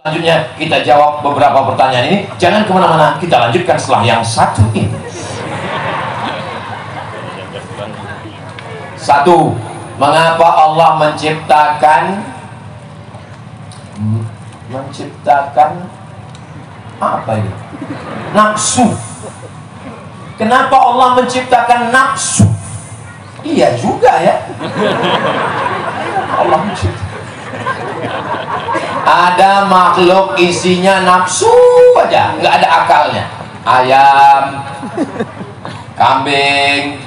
Selanjutnya kita jawab beberapa pertanyaan ini. Jangan kemana-mana, kita lanjutkan setelah yang satu ini. Satu, mengapa Allah menciptakan apa ini? Nafsu. Kenapa Allah menciptakan nafsu? Iya juga ya. Allah menciptakan. Ada makhluk isinya nafsu aja, nggak ada akalnya. Ayam, kambing,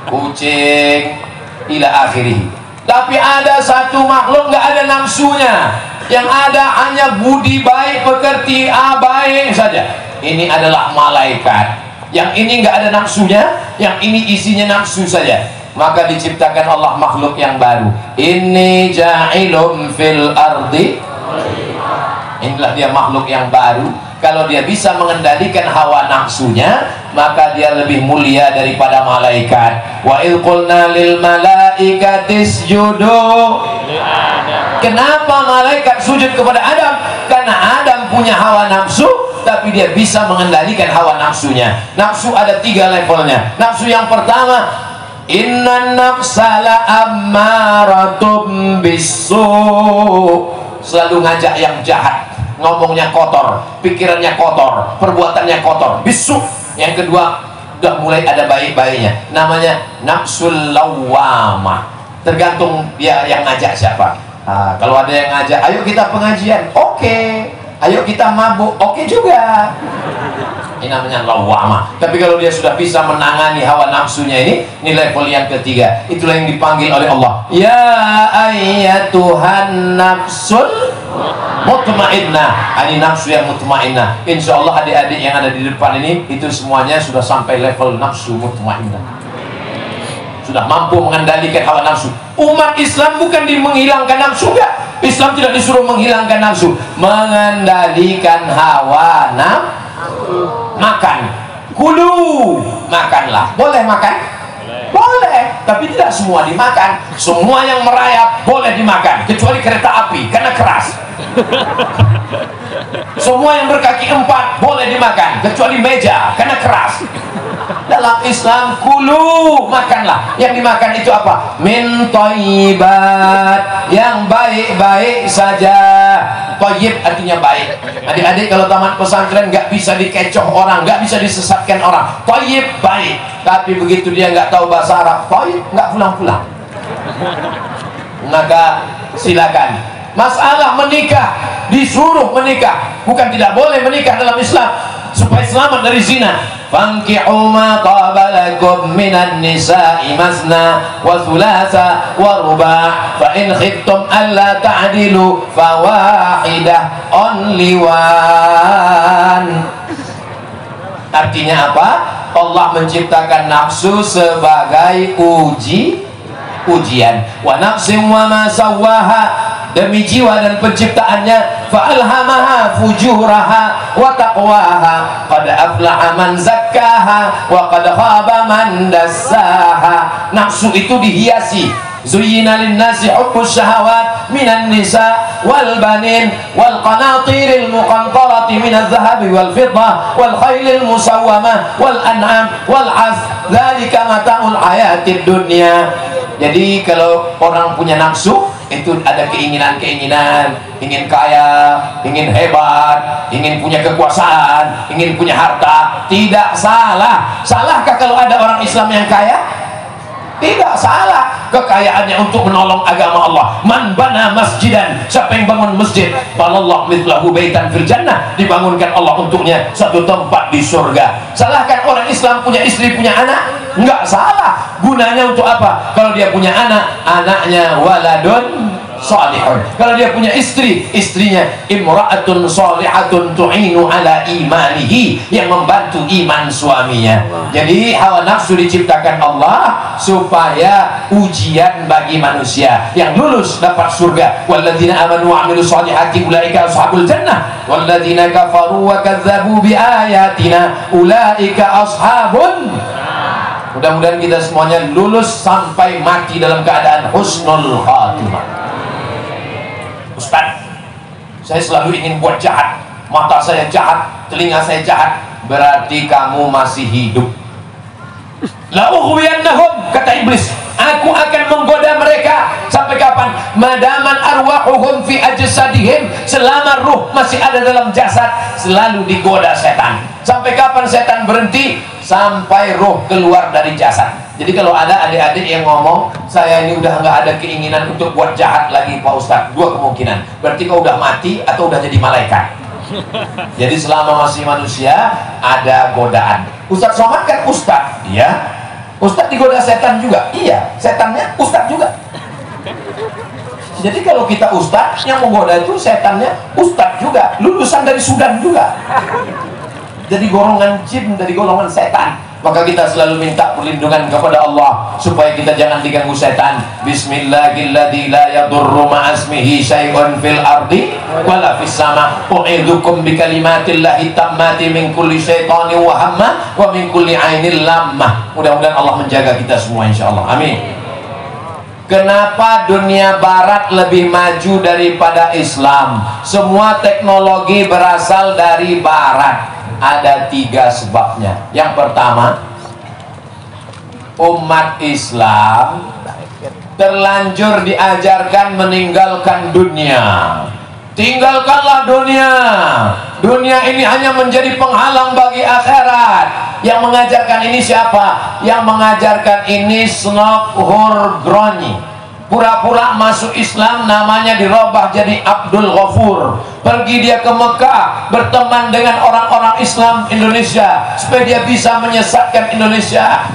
kucing, ila akhirih. Tapi ada satu makhluk nggak ada nafsunya. Yang ada hanya budi baik, pekerti baik saja. Ini adalah malaikat. Yang ini nggak ada nafsunya, yang ini isinya nafsu saja. Maka diciptakan Allah makhluk yang baru. Inni ja'ilum fil ardi. Inilah dia makhluk yang baru. Kalau dia bisa mengendalikan hawa nafsunya, maka dia lebih mulia daripada malaikat. Wa idh qulna lil malaikati isjudu. Kenapa malaikat sujud kepada Adam? Karena Adam punya hawa nafsu, tapi dia bisa mengendalikan hawa nafsunya. Nafsu ada 3 levelnya. Nafsu yang pertama, inna nafsa la ammaratum bisu. Selalu ngajak yang jahat, ngomongnya kotor, pikirannya kotor, perbuatannya kotor, bisu. Yang kedua, udah mulai ada baik-baiknya, namanya nafsul lawamah. Tergantung dia yang ngajak siapa. Kalau ada yang ngajak, ayo kita pengajian, oke. Ayo kita mabuk, oke juga. Ini namanya lawamah. Tapi kalau dia sudah bisa menangani hawa nafsunya, ini level yang ketiga. Itulah yang dipanggil oleh Allah. Ya ayyatuhan nafsul mutmainnah. Ini nafsu yang mutmainnah. Insya Allah adik-adik yang ada di depan ini, itu semuanya sudah sampai level nafsu mutmainnah. Sudah mampu mengendalikan hawa nafsu. Umat Islam bukan menghilangkan nafsu, enggak. Islam tidak disuruh menghilangkan nafsu, mengendalikan hawa nafsu. Makan, kulu, makanlah. Boleh makan? Boleh, tapi tidak semua dimakan. Semua yang merayap boleh dimakan, kecuali kereta api karena keras. Semua yang berkaki 4 boleh dimakan, kecuali meja karena keras. Dalam Islam, kulu, makanlah. Yang dimakan itu apa? Min thayyibat, yang baik-baik saja. Thayyib artinya baik. Adik-adik kalau taman pesantren nggak bisa dikecoh orang, nggak bisa disesatkan orang. Thayyib baik. Tapi begitu dia nggak tahu bahasa Arab, thayyib nggak pulang-pulang. Maka silakan. Masalah menikah, disuruh menikah, bukan tidak boleh menikah dalam Islam, supaya selamat dari zina. Fankihu ma taba lakum minan nisa'i masna wa thulatha wa ruba' fa in khiftum alla ta'dilu fawahidah, only one. Artinya apa? Allah menciptakan nafsu sebagai ujian. Wa nafsin wa ma sawwaha, demi jiwa dan penciptaannya. Fa'alhamaha fujuraha wa taqwaha, qad aflaha man zakkaha wa qad khaba man dassaha. Nafsu itu dihiasi. Zuyyina linnasi hubbus syahawat minan nisa wal banin wal qanatiril muqantarati minadh dhahabi wal fiddah wal khailil musawwamah wal an'am wal 'az, dzalika mata'ul hayatid dunya. Jadi kalau orang punya nafsu, itu ada keinginan-keinginan, ingin kaya, ingin hebat, ingin punya kekuasaan, ingin punya harta. Tidak salah. Salahkah kalau ada orang Islam yang kaya? Tidak salah. Kekayaannya untuk menolong agama Allah. Man bana masjidan, siapa yang bangun masjid, falallahu mithlahu baitan fil jannah, dibangunkan Allah untuknya satu tempat di surga. Salahkan orang Islam punya istri, punya anak? Enggak salah. Gunanya untuk apa? Kalau dia punya anak, anaknya waladun salihun. Kalau dia punya istri, istrinya imra'atun salihatun tu'inu ala imanihi, yang membantu iman suaminya. Jadi hawa nafsu diciptakan Allah supaya ujian bagi manusia. Yang lulus dapat surga. Walladzina amanu wa 'amilus solihati ulaika ashabul jannah walladzina kafaru wa kadzdzabu biayatina ulaika ashabun. Mudah-mudahan kita semuanya lulus sampai mati dalam keadaan husnul khatimah. Ustaz, saya selalu ingin buat jahat, mata saya jahat, telinga saya jahat, berarti kamu masih hidup. La ughwiyannahum, kata iblis, aku akan menggoda mereka sampai kapan? Madaman arwahuhum fi ajsadihim, selama ruh masih ada dalam jasad, selalu digoda setan. Sampai kapan setan berhenti? Sampai ruh keluar dari jasad. Jadi kalau ada adik-adik yang ngomong, saya ini udah nggak ada keinginan untuk buat jahat lagi Pak Ustadz, dua kemungkinan, berarti kau udah mati atau udah jadi malaikat. Jadi selama masih manusia ada godaan. Ustadz Somad kan ustadz, iya. Ustadz digoda setan juga, iya. Setannya ustadz juga. Jadi kalau kita ustadz, yang menggoda itu setannya ustadz juga, lulusan dari Sudan juga. Jadi golongan jin, dari golongan setan. Maka kita selalu minta perlindungan kepada Allah supaya kita jangan diganggu setan. Bismillahirrahmanirrahim. La yadurru ma'asmihi syai'un fil ardi wala fis sama. U'idzukum bi kalimatillahi tammati min kulli syaitanin wa hamma wa min kulli ainil lammah. Mudah-mudahan Allah menjaga kita semua insyaallah. Amin. Kenapa dunia barat lebih maju daripada Islam? Semua teknologi berasal dari barat. Ada 3 sebabnya. Yang pertama, umat Islam terlanjur diajarkan meninggalkan dunia. Tinggalkanlah dunia. Dunia ini hanya menjadi penghalang bagi akhirat. Yang mengajarkan ini siapa? Yang mengajarkan ini Snouck Grony. Pura-pura masuk Islam, namanya dirubah jadi Abdul Ghafur. Pergi dia ke Mekah, berteman dengan orang-orang Islam Indonesia supaya dia bisa menyesatkan Indonesia.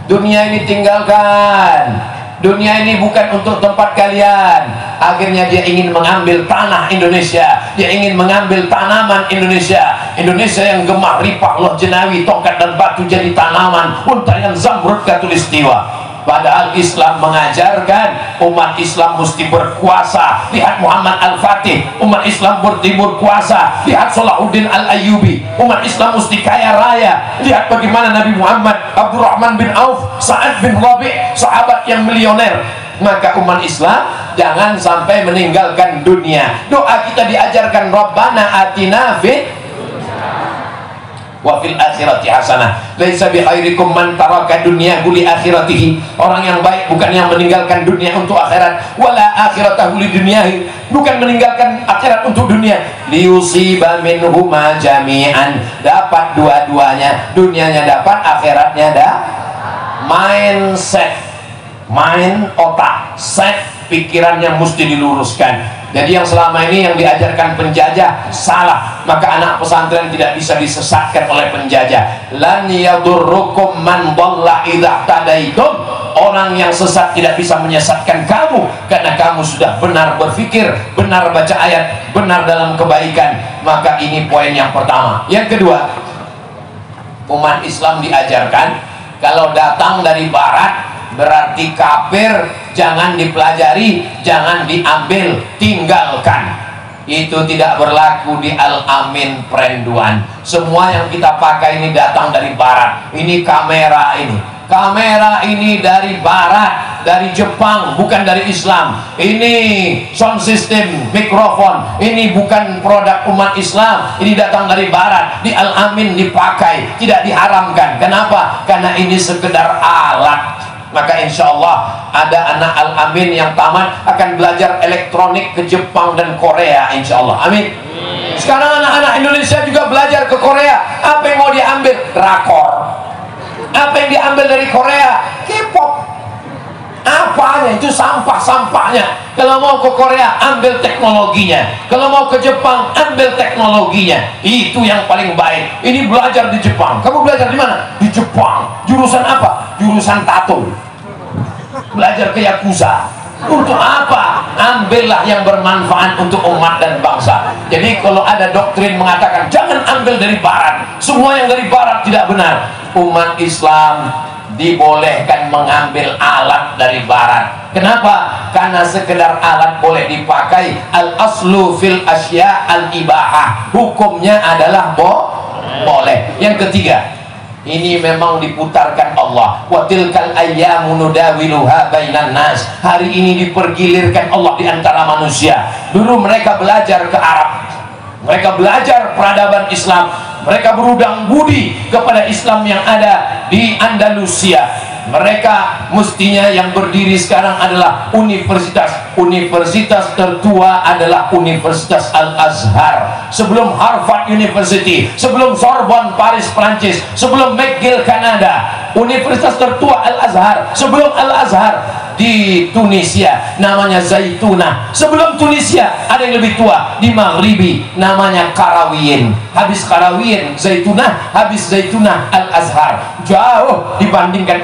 Dunia ini tinggalkan. Dunia ini bukan untuk tempat kalian. Akhirnya dia ingin mengambil tanah Indonesia, dia ingin mengambil tanaman Indonesia. Indonesia yang gemar ripah, loh jenawi, tongkat dan batu jadi tanaman, untayan zamrud katulistiwa. Padahal Islam mengajarkan umat Islam mesti berkuasa. Lihat Muhammad Al-Fatih, umat Islam mesti berkuasa. Lihat Salahuddin Al-Ayyubi, umat Islam mesti kaya raya. Lihat bagaimana Nabi Muhammad, Abdurrahman bin Auf, Sa'ad bin Rabi', sahabat yang milioner. Maka umat Islam jangan sampai meninggalkan dunia. Doa kita diajarkan, Rabbana atina fid wa fil akhirati hasanah. Laisa bi khairikum man taraka dunyahu li akhiratihi. Orang yang baik bukan yang meninggalkan dunia untuk akhirat, wala akhiratahu li dunyahi, bukan meninggalkan akhirat untuk dunia. Liyusiba minhuma jami'an, dapat dua-duanya, dunianya dapat, akhiratnya ada. Mindset, main otak, set pikirannya mesti diluruskan. Jadi yang selama ini yang diajarkan penjajah salah, maka anak pesantren tidak bisa disesatkan oleh penjajah. Lan yadurrukum man dhalla idza tadaitum. Orang yang sesat tidak bisa menyesatkan kamu karena kamu sudah benar berpikir, benar baca ayat, benar dalam kebaikan. Maka ini poin yang pertama. Yang kedua, umat Islam diajarkan kalau datang dari barat berarti kafir, jangan dipelajari, jangan diambil, tinggalkan. Itu tidak berlaku di Al-Amin Perenduan. Semua yang kita pakai ini datang dari barat. Ini kamera ini. Kamera ini dari barat, dari Jepang, bukan dari Islam. Ini sound system, mikrofon, ini bukan produk umat Islam. Ini datang dari barat. Di Al-Amin dipakai, tidak diharamkan. Kenapa? Karena ini sekedar alat. Maka insya Allah ada anak Al-Amin yang tamat akan belajar elektronik ke Jepang dan Korea, insya Allah. Amin. Sekarang anak-anak Indonesia juga belajar ke Korea. Apa yang mau diambil? Drakor. Apa yang diambil dari Korea? K-pop. Apanya? Itu sampah-sampahnya. Kalau mau ke Korea, ambil teknologinya. Kalau mau ke Jepang, ambil teknologinya. Itu yang paling baik. Ini belajar di Jepang. Kamu belajar di mana? Di Jepang. Jurusan apa? Jurusan tato. Belajar ke Yakuza. Untuk apa? Ambillah yang bermanfaat untuk umat dan bangsa. Jadi kalau ada doktrin mengatakan jangan ambil dari barat, semua yang dari barat tidak benar. Umat Islam dibolehkan mengambil alat dari barat. Kenapa? Karena sekedar alat boleh dipakai. Al-aslu fil asya al-ibahah, hukumnya adalah boleh. Yang ketiga, ini memang diputarkan Allah. Wa tilkal ayyamu nudawiluha bainan nas. Hari ini dipergilirkan Allah di antara manusia. Dulu mereka belajar ke Arab, Mereka belajar peradaban Islam, mereka berudang budi kepada Islam yang ada di Andalusia. Mereka mestinya yang berdiri sekarang adalah universitas tertua adalah Universitas Al-Azhar. Sebelum Harvard University, sebelum Sorbonne Paris Prancis, sebelum McGill Kanada, Universitas tertua Al-Azhar. Sebelum Al-Azhar di Tunisia namanya Zaitunah. Sebelum Tunisia ada yang lebih tua di Maghribi namanya Qarawiyyin. Habis Qarawiyyin Zaitunah, habis Zaitunah Al-Azhar. Jauh dibandingkan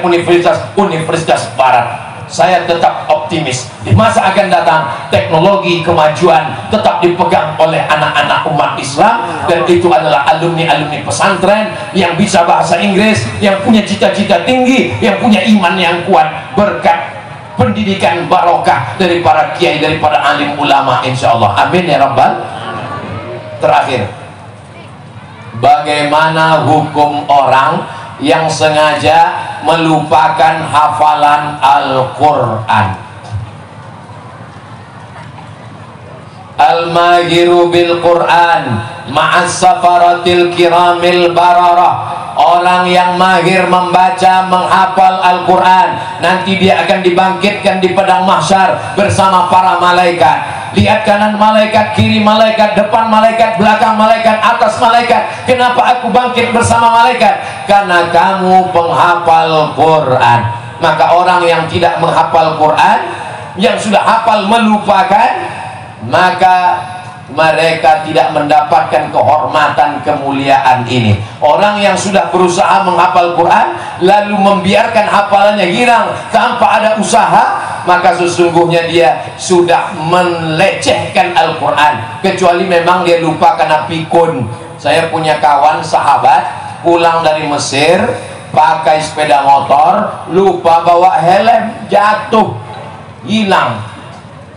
universitas barat. Saya tetap optimis di masa akan datang teknologi kemajuan tetap dipegang oleh anak-anak umat Islam, dan itu adalah alumni-alumni pesantren yang bisa bahasa Inggris, yang punya cita-cita tinggi, yang punya iman yang kuat berkat pendidikan barokah dari para kiai, dari para alim ulama, insya Allah. Amin ya rabbal. Terakhir, bagaimana hukum orang yang sengaja melupakan hafalan Al-Quran? Al-mahiru bil Quran ma'as safaratil kiramil bararah. Orang yang mahir membaca, menghafal Al-Quran, nanti dia akan dibangkitkan di padang mahsyar bersama para malaikat. Lihat kanan malaikat, kiri malaikat, depan malaikat, belakang malaikat, atas malaikat. Kenapa aku bangkit bersama malaikat? Karena kamu penghafal Quran. Maka orang yang tidak menghafal Quran, yang sudah hafal melupakan, maka mereka tidak mendapatkan kehormatan kemuliaan ini. Orang yang sudah berusaha menghafal Quran lalu membiarkan hafalannya hilang tanpa ada usaha, maka sesungguhnya dia sudah melecehkan Al-Quran, kecuali memang dia lupa karena pikun. Saya punya kawan sahabat pulang dari Mesir pakai sepeda motor, lupa bawa helm, jatuh, hilang.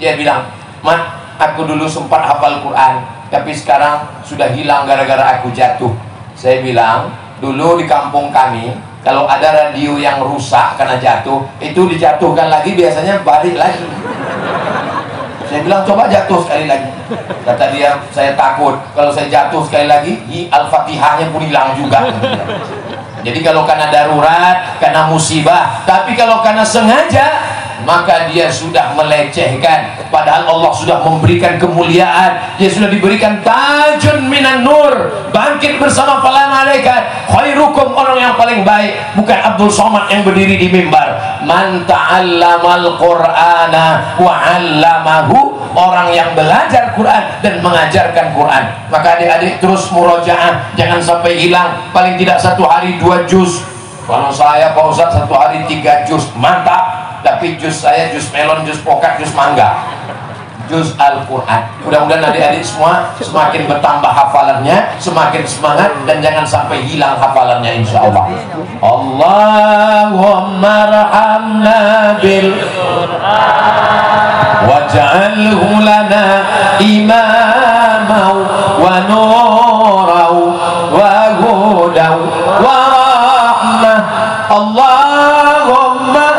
Dia bilang, "Mat, aku dulu sempat hafal Quran, tapi sekarang sudah hilang gara-gara aku jatuh." Saya bilang, dulu di kampung kami, kalau ada radio yang rusak karena jatuh, itu dijatuhkan lagi, biasanya balik lagi. Saya bilang, coba jatuh sekali lagi. Kata dia, saya takut kalau saya jatuh sekali lagi, Al-Fatihahnya pun hilang juga. Jadi kalau karena darurat, karena musibah, tapi kalau karena sengaja, maka dia sudah melecehkan. Padahal Allah sudah memberikan kemuliaan, dia sudah diberikan tajun minan nur, bangkit bersama para malaikat. Khairukum, orang yang paling baik bukan Abdul Somad yang berdiri di mimbar. Man ta'allamal Qur'ana wa 'allamahu, orang yang belajar Quran dan mengajarkan Quran. Maka adik-adik terus murojaah, jangan sampai hilang. Paling tidak 1 hari 2 juz. Kalau saya Pak Ustadz 1 hari 3 juz, mantap. Tapi juz saya juz melon, juz pokat, juz mangga, juz Al-Quran. Mudah-mudahan adik-adik semua semakin bertambah hafalannya, semakin semangat, dan jangan sampai hilang hafalannya, insya Allah. Allahumma rahamna bil Quran waj'alhu lana imamau wa nurau wa hudau wa rahmah. Allahumma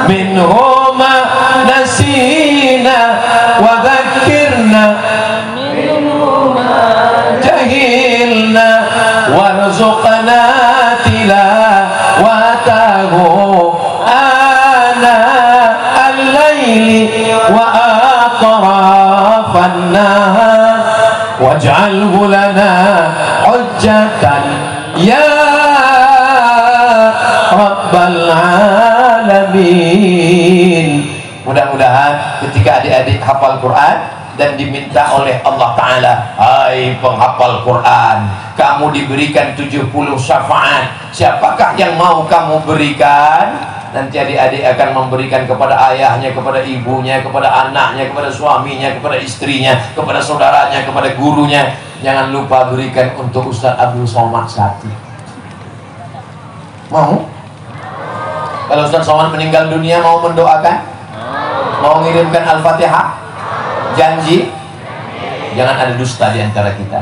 minhuma nasina wa dhakkirna jahilna warzuqna tilawatahu ana al-laili wa atrafan nahar waj'alhu lana hujjatan ya rabbal alamin. Mudah-mudahan ketika adik-adik hafal Quran dan diminta oleh Allah Ta'ala, hai penghafal Quran, kamu diberikan 70 syafaat, siapakah yang mau kamu berikan? Nanti adik-adik akan memberikan kepada ayahnya, kepada ibunya, kepada anaknya, kepada suaminya, kepada istrinya, kepada saudaranya, kepada gurunya. Jangan lupa berikan untuk Ustaz Abdul Somad Sati. Mau? Kalau Ustaz Somad meninggal dunia, mau mendoakan? Mau mengirimkan Al-Fatihah? Janji? Jangan ada dusta di antara kita.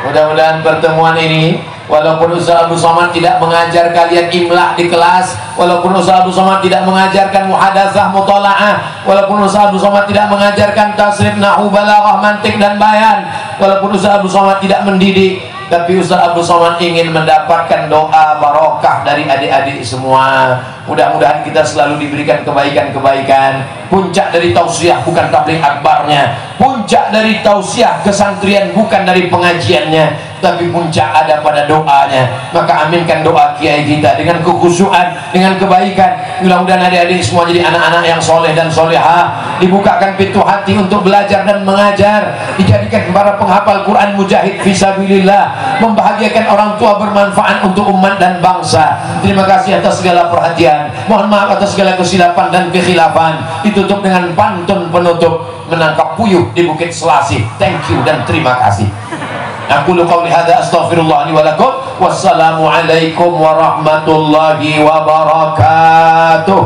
Mudah-mudahan pertemuan ini, walaupun Ustaz Abdul Somad tidak mengajar kalian imla di kelas, walaupun Ustaz Abdul Somad tidak mengajarkan muhadatsah mutalaah, walaupun Ustaz Abdul Somad tidak mengajarkan tasrif, nahwu, balaghah, mantik dan bayan, walaupun Ustaz Abdul Somad tidak mendidik, tapi Ustaz Abdul Somad ingin mendapatkan doa barokah dari adik-adik semua. Mudah-mudahan kita selalu diberikan kebaikan-kebaikan. Puncak dari tausiah bukan tabligh akbarnya, puncak dari tausiah kesantrian bukan dari pengajiannya, tapi puncak ada pada doanya. Maka aminkan doa kiai kita dengan kekhusyuan, dengan kebaikan. Mudah-mudahan adik-adik semua jadi anak-anak yang soleh dan solehah, dibukakan pintu hati untuk belajar dan mengajar, dijadikan para penghafal Quran mujahid fisabilillah, membahagiakan orang tua, bermanfaat untuk umat dan bangsa. Terima kasih atas segala perhatian. Mohon maaf atas segala kesilapan dan kekhilafan. Ditutup dengan pantun penutup, menangkap puyuh di Bukit Selasih. Thank you dan terima kasih. Aku qouli hadza astaghfirullah li wa lakum. Wassalamu alaikum warahmatullahi wabarakatuh.